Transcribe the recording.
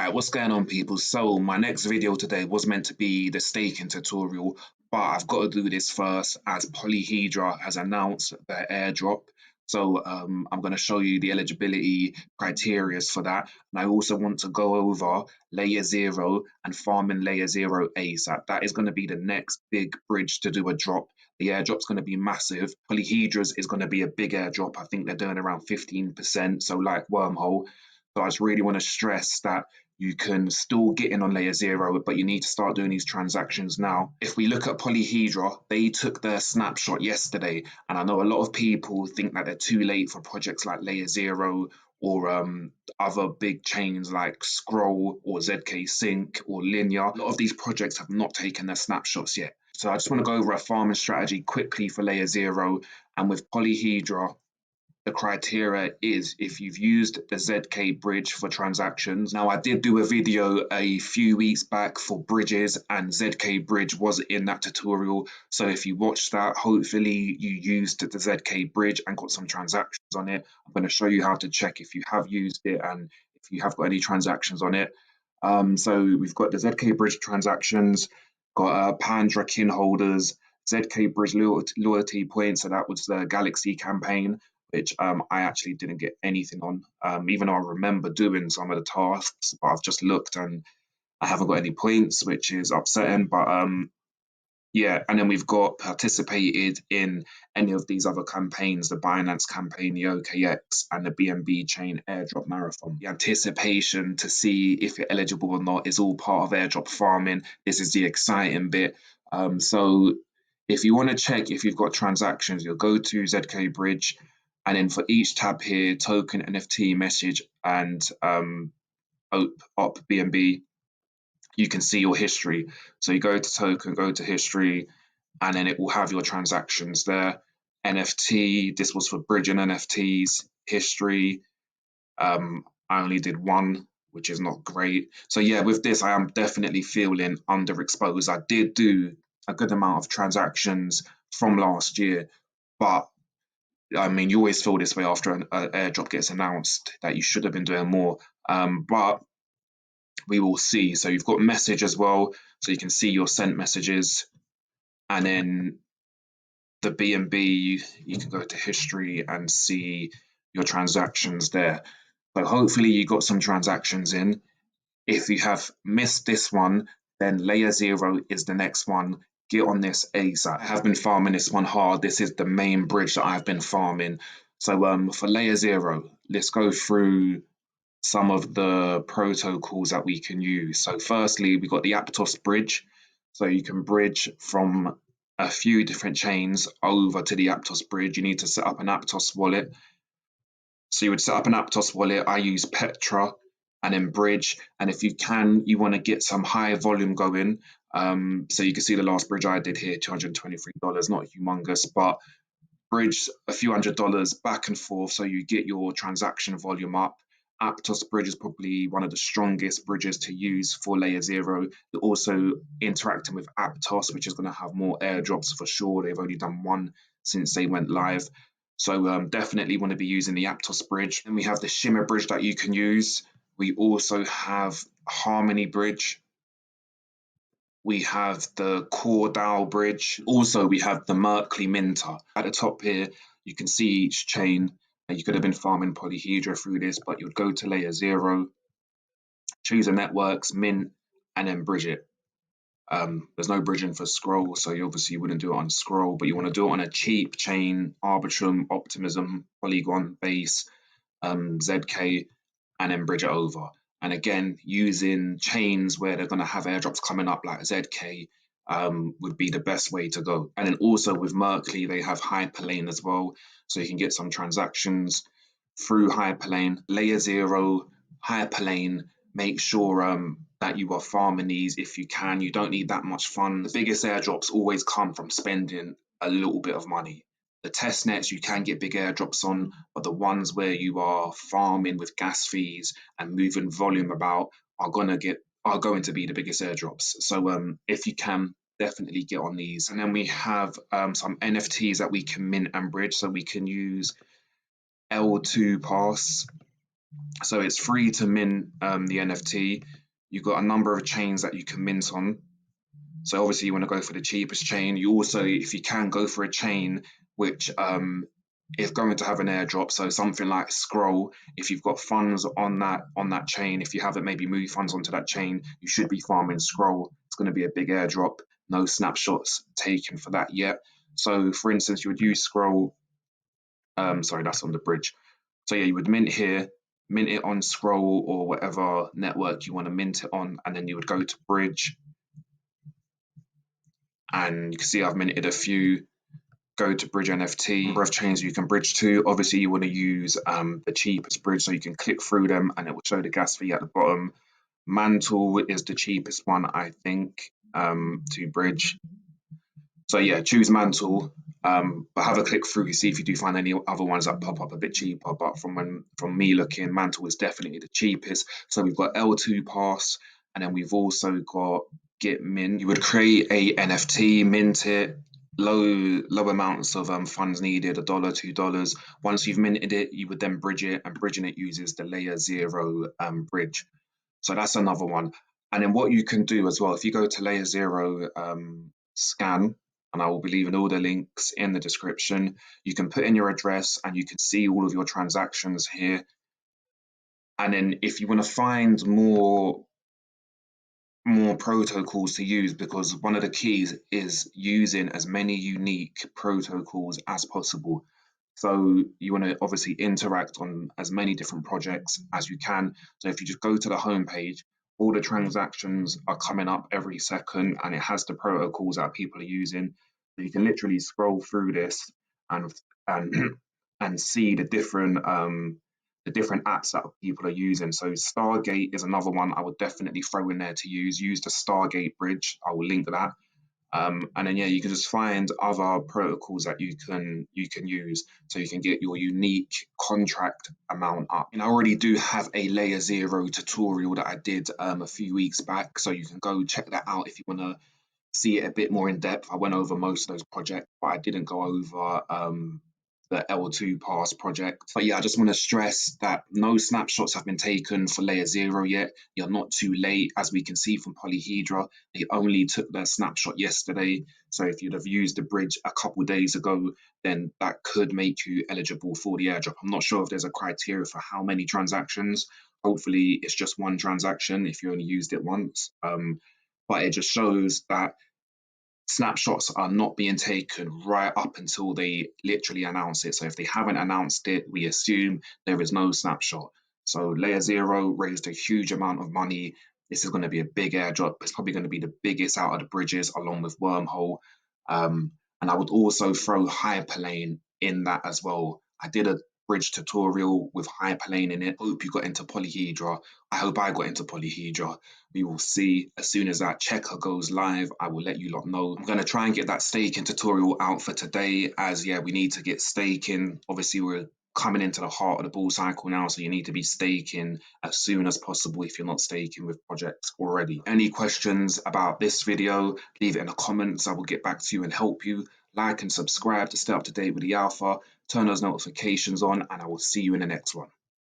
Alright, what's going on, people? So my next video today was meant to be the staking tutorial, but I've got to do this first as Polyhedra has announced their airdrop. So I'm going to show you the eligibility criteria for that. And I also want to go over layer 0 and farming layer 0 ASAP. That is going to be the next big bridge to do a drop. The airdrop's going to be massive. Polyhedra's is going to be a big airdrop. I think they're doing around 15%, so like Wormhole. So I just really want to stress that you can still get in on layer 0, but you need to start doing these transactions now. If we look at Polyhedra, they took their snapshot yesterday, and I know a lot of people think that they're too late for projects like layer 0 or other big chains like Scroll or ZK Sync or Linear. A lot of these projects have not taken their snapshots yet. So I just want to go over a farming strategy quickly for layer 0, and with Polyhedra, the criteria is if you've used the ZK bridge for transactions. Now, I did do a video a few weeks back for bridges, and ZK bridge was in that tutorial. So if you watched that, hopefully you used the ZK bridge and got some transactions on it. I'm going to show you how to check if you have used it and if you have got any transactions on it. So we've got the ZK bridge transactions, got Pandra kin holders, ZK bridge loyalty points. So that was the Galaxy campaign, which I actually didn't get anything on, even though I remember doing some of the tasks, but I've just looked and I haven't got any points, which is upsetting. But yeah, and then we've got participated in any of these other campaigns, the Binance campaign, the OKX, and the BNB chain airdrop marathon. The anticipation to see if you're eligible or not is all part of airdrop farming. This is the exciting bit. So if you want to check if you've got transactions, you'll go to ZK Bridge, and then for each tab here, token, NFT, message, and op BNB, you can see your history. So you go to token, go to history, and then it will have your transactions there. NFT, this was for bridging NFTs, history. I only did one, which is not great. So yeah, with this, I am definitely feeling underexposed. I did do a good amount of transactions from last year, but I mean, you always feel this way after an airdrop gets announced that you should have been doing more. But we will see. So you've got message as well, so you can see your sent messages, and then the BNB, you can go to history and see your transactions there. So hopefully you got some transactions in. If you have missed this one, then layer 0 is the next one. Get on this ASAP. I have been farming this one hard. This is the main bridge that I've been farming. So for layer 0, let's go through some of the protocols that we can use. So firstly, we got the Aptos bridge. So you can bridge from a few different chains over to the Aptos bridge. You need to set up an Aptos wallet. So you would set up an Aptos wallet. I use Petra and then bridge. And if you can, you want to get some high volume going. So you can see the last bridge I did here, $223, not humongous, but bridge a few $100s back and forth so you get your transaction volume up. Aptos bridge is probably one of the strongest bridges to use for layer 0. They're also interacting with Aptos, which is going to have more airdrops for sure. They've only done one since they went live. So definitely want to be using the Aptos bridge. And we have the Shimmer bridge that you can use. We also have Harmony bridge. We have the Core DAO bridge. Also, we have the Merkley Minter. At the top here, you can see each chain. You could have been farming Polyhedra through this, but you'd go to layer 0, choose a networks, mint, and then bridge it. There's no bridging for Scroll, so you obviously wouldn't do it on Scroll, but you want to do it on a cheap chain, Arbitrum, Optimism, Polygon, Base, ZK, and then bridge it over. And again, using chains where they're going to have airdrops coming up like ZK would be the best way to go. And then also with Merkley, they have Hyperlane as well. So you can get some transactions through Hyperlane. Layer 0, Hyperlane, make sure that you are farming these if you can. You don't need that much fun. The biggest airdrops always come from spending a little bit of money. The test nets you can get big airdrops on, but the ones where you are farming with gas fees and moving volume about are going to be the biggest airdrops. So if you can, definitely get on these. And then we have some NFTs that we can mint and bridge. So we can use L2 Pass, So it's free to mint the NFT. You've got a number of chains that you can mint on. So obviously you want to go for the cheapest chain. You also, if you can, go for a chain which is going to have an airdrop. So something like Scroll, if you've got funds on that chain, if you haven't maybe moved funds onto that chain, you should be farming Scroll. It's going to be a big airdrop. No snapshots taken for that yet. So for instance, you would use Scroll. Sorry, that's on the bridge. So yeah, you would mint here, mint it on Scroll or whatever network you want to mint it on, and then you would go to bridge, and you can see I've minted a few. Go to bridge NFT, number of chains you can bridge to. Obviously, you want to use the cheapest bridge, so you can click through them and it will show the gas fee at the bottom. Mantle is the cheapest one, I think, to bridge. So yeah, choose Mantle, but have a click through, see if you do find any other ones that pop up a bit cheaper. But from me looking, Mantle is definitely the cheapest. So we've got L2 Pass, and then we've also got Git Mint. You would create a NFT, mint it, low amounts of funds needed, $1, $2. Once you've minted it, you would then bridge it, and bridging it uses the layer 0 bridge. So that's another one. And then what you can do as well, if you go to layer 0 scan, and I will be leaving all the links in the description, you can put in your address and you can see all of your transactions here. And then if you want to find more protocols to use, because one of the keys is using as many unique protocols as possible. So you want to obviously interact on as many different projects as you can. So if you just go to the home page, all the transactions are coming up every second, and it has the protocols that people are using. So you can literally scroll through this and and and see the different apps that people are using. So Stargate is another one I would definitely throw in there to use. Use the Stargate bridge. I will link that. And then yeah, you can just find other protocols that you can use, so you can get your unique contract amount up. And I already do have a layer 0 tutorial that I did a few weeks back, so you can go check that out if you want to see it a bit more in depth. I went over most of those projects, but I didn't go over the L2 pass project. But yeah, I just want to stress that no snapshots have been taken for layer 0 yet. You're not too late. As we can see from Polyhedra, they only took their snapshot yesterday. So if you'd have used the bridge a couple days ago, then that could make you eligible for the airdrop. I'm not sure if there's a criteria for how many transactions. Hopefully it's just one transaction if you only used it once. But it just shows that snapshots are not being taken right up until they literally announce it. So if they haven't announced it, we assume there is no snapshot. So layer 0 raised a huge amount of money. This is going to be a big airdrop. It's probably going to be the biggest out of the bridges, along with Wormhole. And I would also throw Hyperlane in that as well. I did a bridge tutorial with Hyperlane in it. Hope you got into Polyhedra. I hope I got into Polyhedra. We will see. As soon as that checker goes live, I will let you lot know. I'm going to try and get that staking tutorial out for today, as yeah, we need to get staking. Obviously, we're coming into the heart of the bull cycle now, so you need to be staking as soon as possible if you're not staking with projects already. Any questions about this video, leave it in the comments. I will get back to you and help you. Like and subscribe to stay up to date with the alpha. Turn those notifications on, and I will see you in the next one.